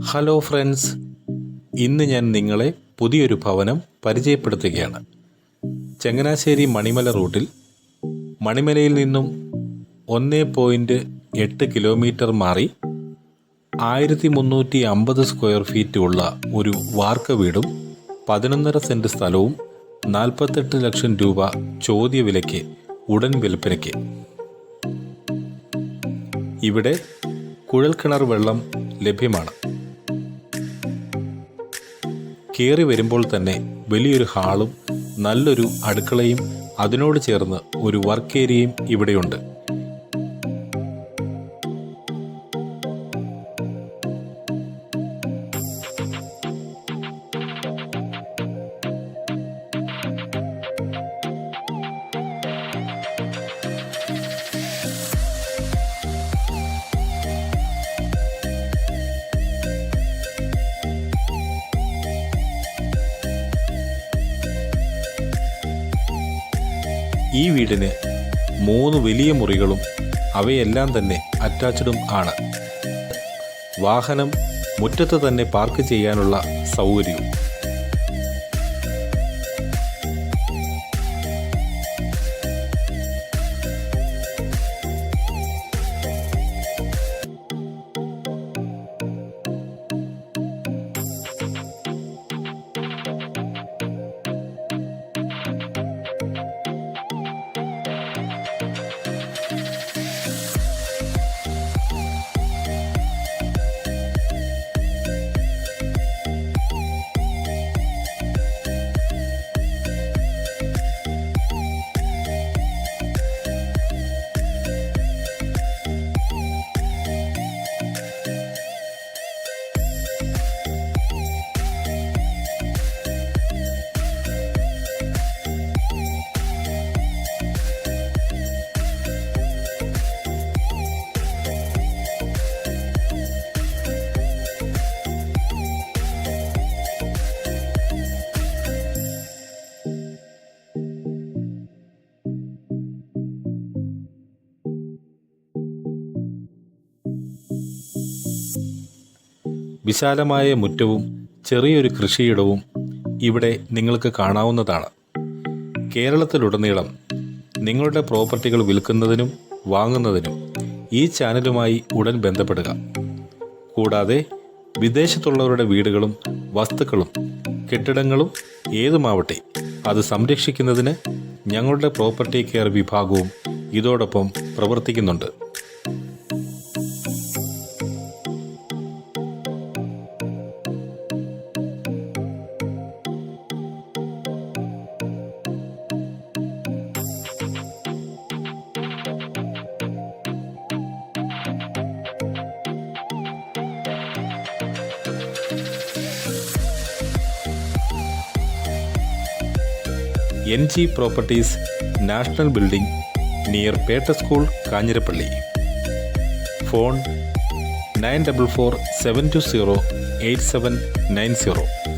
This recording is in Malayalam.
ഹലോ ഫ്രണ്ട്സ്, ഇന്ന് ഞാൻ നിങ്ങളെ പുതിയൊരു ഭവനം പരിചയപ്പെടുത്തുകയാണ്. ചങ്ങനാശ്ശേരി മണിമല റൂട്ടിൽ മണിമലയിൽ നിന്നും 1.8 കിലോമീറ്റർ മാറി 1350 സ്ക്വയർ ഫീറ്റ് ഉള്ള ഒരു വാർക്ക വീടും 11.5 സെൻറ്റ് സ്ഥലവും 48 ലക്ഷം രൂപ ചോദ്യവിലയ്ക്ക് ഉടൻ വിൽപ്പനയ്ക്ക്. ഇവിടെ കുഴൽക്കിണർ വെള്ളം ലഭ്യമാണ്. കയറി വരുമ്പോൾ തന്നെ വലിയൊരു ഹാളും നല്ലൊരു അടുക്കളയും അതിനോട് ചേർന്ന് ഒരു വർക്ക് ഏരിയയും ഇവിടെയുണ്ട്. ഈ വീടിന് 3 വലിയ മുറികളും അവയെല്ലാം തന്നെ അറ്റാച്ച്ഡും ആണ്. വാഹനം മുറ്റത്ത് തന്നെ പാർക്ക് ചെയ്യാനുള്ള സൗകര്യവും. വിശാലമായ മുറ്റവും ചെറിയൊരു കൃഷിയിടവും ഇവിടെ നിങ്ങൾക്ക് കാണാവുന്നതാണ്. കേരളത്തിലുടനീളം നിങ്ങളുടെ പ്രോപ്പർട്ടികൾ വിൽക്കുന്നതിനും വാങ്ങുന്നതിനും ഈ ചാനലുമായി ഉടൻ ബന്ധപ്പെടുക. കൂടാതെ വിദേശത്തുള്ളവരുടെ വീടുകളും വസ്തുക്കളും കെട്ടിടങ്ങളും ഏതുമാവട്ടെ അത് സംരക്ഷിക്കുന്നതിന് ഞങ്ങളുടെ പ്രോപ്പർട്ടി കെയർ വിഭാഗവും ഇതോടൊപ്പം പ്രവർത്തിക്കുന്നുണ്ട്. NG Properties, National Building, near Peta School, Kanjirappalli. Phone 944 720 8790.